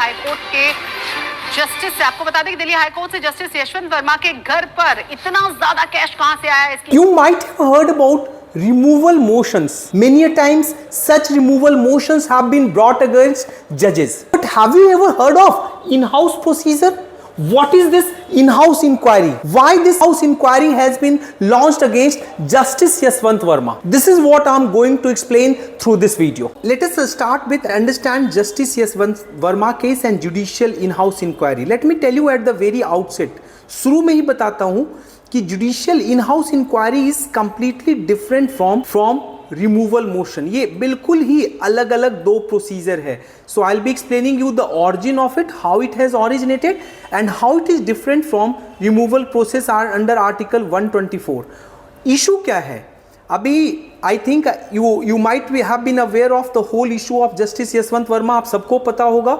High court के justice से। आपको बता दें कि दिल्ली हाई कोर्ट से जस्टिस यशवंत वर्मा के घर पर इतना ज्यादा कैश कहां से आया है इसकी। You might have heard about removal motions. Many a times such removal motions have been brought against judges. But have you ever heard of in-house procedure? What is this in-house inquiry? Why this house inquiry has been launched against Justice Yashwant Verma? This is what I am going to explain through this video. Let us start with understand Justice Yashwant Verma case and judicial in-house inquiry. Let me tell you at the very outset. शुरू में ही बताता हूं कि judicial in house inquiry is completely different from removal motion. ये बिल्कुल ही अलग अलग दो प्रोसीजर है। So I will be explaining you the origin of it, how it has originated and how it is different from removal process or under article 124। Issue क्या है अभी? I think you might have been aware of the whole issue of justice Yashwant Varma. आप सबको पता होगा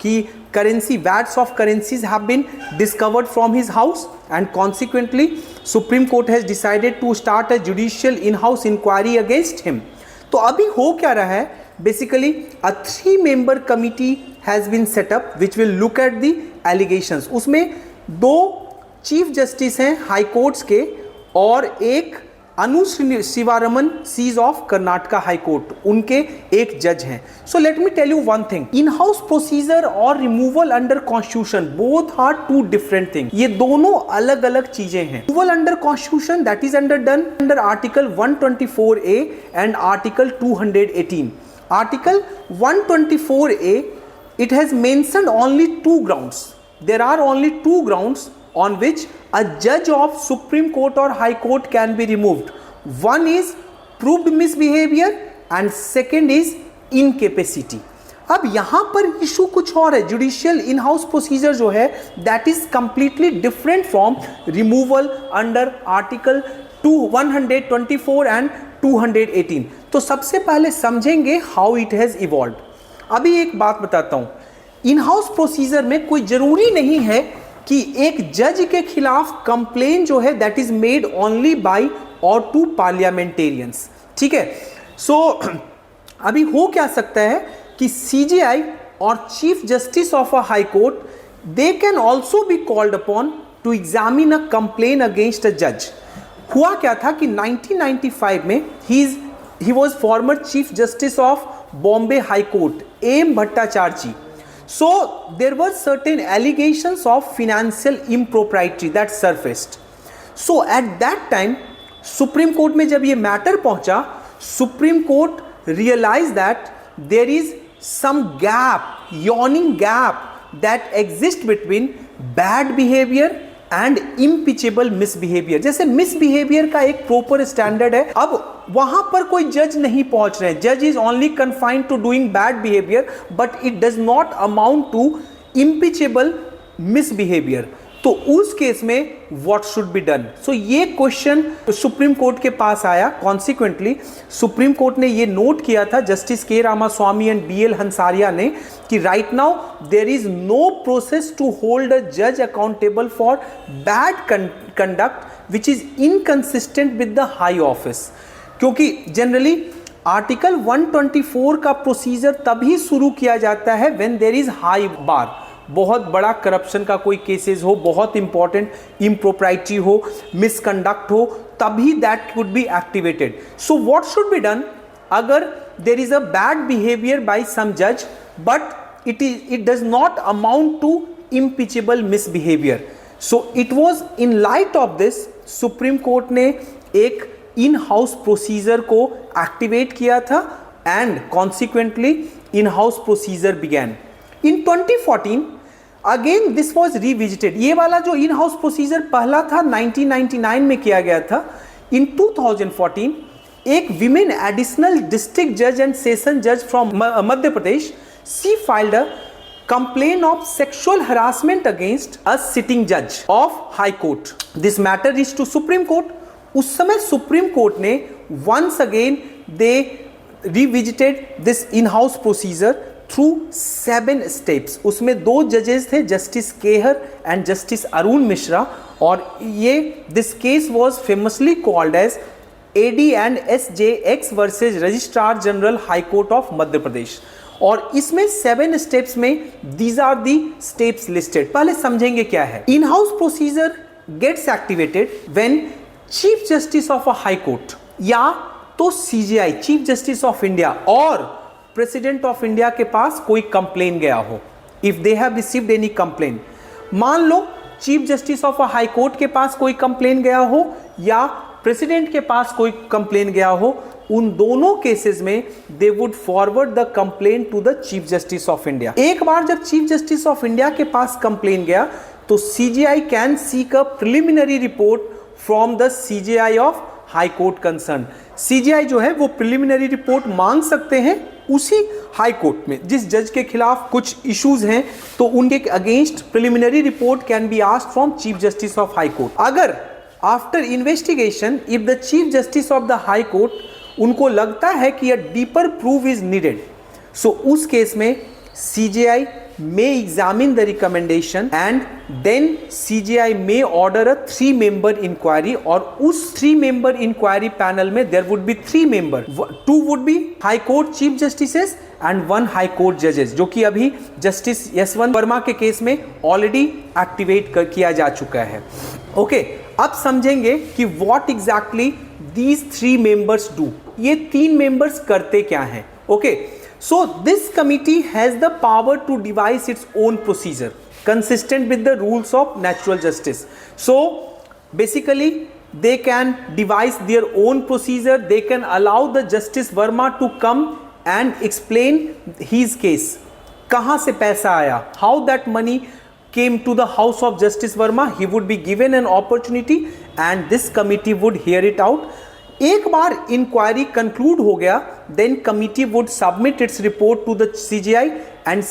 कि currency vats of currencies have been discovered from his house and consequently Supreme Court has decided to start a judicial in-house inquiry against him. तो अभी हो क्या रहा है? Basically a 3-member committee has been set up which will look at the allegations. उसमें 2 chief justice हैं high courts के और एक Anu Sivaraman she's of Karnataka high court, उनके एक जज हैं। So let me tell you one thing, in house procedure और removal under constitution both are two different thing. ये दोनों अलग अलग चीजें हैं। Removal under constitution that is done under article 124A and article 218। Article 124A it has mentioned only 2 grounds. There are only 2 grounds on which a judge of Supreme Court or High Court can be removed. One is proved misbehavior and second is incapacity. अब यहाँ पर issue कुछ और है। Judicial in house procedure जो है that is completely different from removal under article 124 and 218। तो सबसे पहले समझेंगे हाउ इट हैज इवॉल्व। अभी एक बात बताता हूँ, इन हाउस प्रोसीजर में कोई जरूरी नहीं है कि एक जज के खिलाफ कंप्लेन जो है that is made only by और 2 पार्लियामेंटेरियंस। ठीक है। सो अभी हो क्या सकता है कि सीजेआई और chief justice of a high court they can also be called upon to examine a complain against a जज। हुआ क्या था कि 1995 में he was former chief justice of Bombay high court M Bhattacharya ji. So there were certain allegations of financial impropriety that surfaced. So at that time Supreme Court में जब ये matter पहुंचा, Supreme Court realized that there is some gap, yawning gap that exists between bad behavior and impeachable misbehaviour. जैसे misbehaviour का एक proper standard है, अब वहां पर कोई जज नहीं पहुंच रहे हैं। जज is only confined to doing bad behaviour but it does not amount to impeachable misbehaviour. तो उस केस में what should be done? So ये क्वेश्चन सुप्रीम कोर्ट के पास आया। कॉन्सिक्वेंटली सुप्रीम कोर्ट ने ये नोट किया था जस्टिस के रामास्वामी एंड BL हंसारिया ने कि right now there is no process to hold a जज accountable for bad conduct which is inconsistent with the high office. क्योंकि जनरली आर्टिकल 124 का प्रोसीजर तभी शुरू किया जाता है when there is high bar, बहुत बड़ा करप्शन का कोई केसेस हो, बहुत इंपॉर्टेंट इम्प्रोप्राइटी हो, मिसकंडक्ट हो, तभी that would be activated. So what should be done अगर there is a bad behaviour by some जज but it does not amount to impeachable misbehaviour? So it was in light of this supreme court ने एक in house procedure को activate किया था and consequently in house procedure began in 2014। Again this was revisited. ये वाला जो इन house procedure पहला था 1999 में किया गया था। इन 2014 एक विमेन एडिशनल डिस्ट्रिक्ट जज एंड सेशन जज from Madhya Pradesh, she filed a complaint of sexual harassment against a sitting judge of high court. This matter reached to Supreme Court. उस समय सुप्रीम कोर्ट ने once again they revisited this in-house procedure through 7 steps. उसमें 2 जजेस थे, justice Khehar and justice Arun Mishra, और ये this case was famously called as AD and SJX versus registrar general high court of Madhya Pradesh. और इसमें 7 स्टेप्स में these are the steps listed. पहले समझेंगे क्या है। In house procedure gets activated when chief justice of a high court या तो CJI chief justice of India और प्रेसिडेंट ऑफ इंडिया के पास कोई कंप्लेन गया हो। If they have received any complain, मान लो chief justice of a high court के पास कोई कंप्लेन गया हो या प्रेसिडेंट के पास कोई कंप्लेन गया हो, उन दोनों केसेस में they would forward the complain to the chief justice of India. एक बार जब चीफ जस्टिस ऑफ इंडिया के पास कंप्लेन गया तो CJI can seek a preliminary report from the CJI of high court concern. CJI जो है वो प्रिलिमिनरी रिपोर्ट मांग सकते हैं उसी हाई कोर्ट में जिस जज के खिलाफ कुछ इश्यूज हैं, तो उनके against preliminary report can be asked from chief justice of high court. अगर after investigation if the chief justice of the high court उनको लगता है कि a deeper proof is needed, so उस केस में CJI may examine the recommendation and then CJI may order a 3-member inquiry और उस 3-member inquiry panel में there would be 3 members, 2 would be High Court Chief Justices and 1 High Court Judges, जो कि अभी justice Yashwant Verma के case में already activate किया जा चुका है। ओके, अब समझेंगे कि what exactly these 3 members do। ये 3 members करते क्या हैं। Okay, so this committee has the power to devise its own procedure consistent with the rules of natural justice. So basically they can devise their own procedure, they can allow the Justice Verma to come and explain his case, कहाँ से पैसा आया, how that money came to the house of Justice Verma, he would be given an opportunity and this committee would hear it out. एक बार inquiry conclude हो गया, then committee would submit its report to the CJI and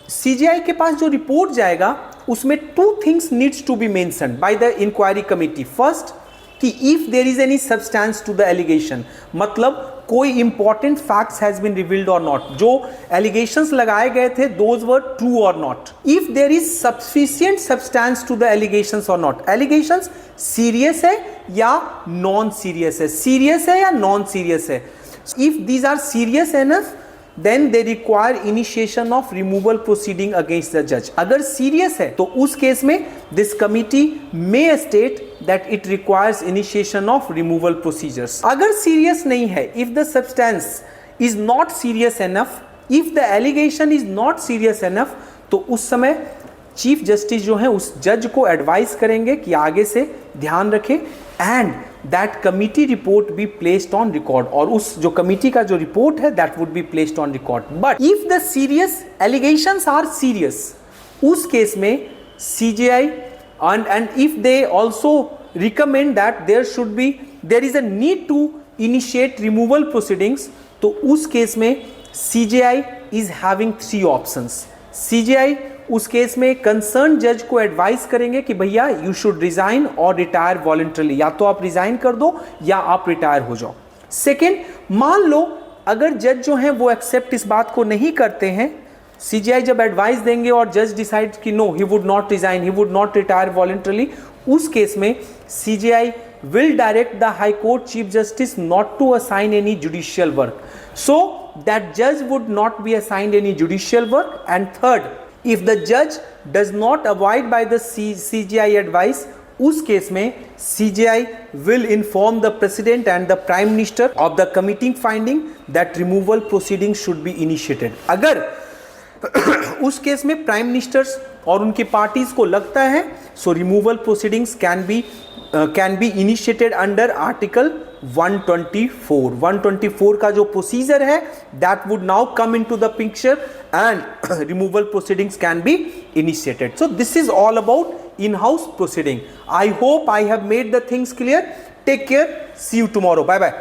CJI के पास जो report जाएगा उसमें 2 things needs to be mentioned by the inquiry committee. First कि if there is any substance to the allegation, मतलब कोई important facts has been revealed और not, जो एलिगेशंस लगाए गए थे दोज वर ट्रू और not, if there is sufficient substance to the allegations और नॉट, एलिगेशंस सीरियस है या नॉन सीरियस है, सीरियस है या नॉन सीरियस है। If these are serious enough then they require initiation of removal proceeding against the जज। अगर serious है तो उस केस में this committee may state that it requires initiation of removal procedures. अगर सीरियस नहीं है, if the substance is not serious enough, if the allegation is not serious enough, तो उस समय चीफ जस्टिस जो है उस जज को एडवाइस करेंगे कि आगे से ध्यान रखें and that committee report be placed on record, और उस जो कमिटी का जो रिपोर्ट है that would be placed on record. But if the serious allegations are serious, उस केस में CJI and if they also recommend that there is a need to initiate removal proceedings, तो उस case में CJI is having 3 options। CJI उस case में concern जज को advice करेंगे कि भैया यू शुड रिजाइन और रिटायर वॉलंटरली, या तो आप रिजाइन कर दो या आप रिटायर हो जाओ। सेकेंड, मान लो अगर जज जो हैं वो एक्सेप्ट इस बात को नहीं करते हैं, CJI जब एडवाइस देंगे और जज डिसाइड कि no he would not resign, he would not retire voluntarily, उस केस में CJI will direct the High Court Chief Justice not to assign any judicial work, so that judge would not be assigned any judicial work. And third, if the judge does not abide by the CJI advice, उस case में CJI will inform the President and the Prime Minister of the committing finding that removal proceedings should be initiated. अगर उस case में prime ministers और उनकी parties को लगता है so removal proceedings can be initiated under article 124। 124 का जो प्रोसीजर है that would now come into the picture and removal proceedings can be initiated. So this is all about in house proceeding. I hope I have made the things clear. Take care, see you tomorrow, bye bye.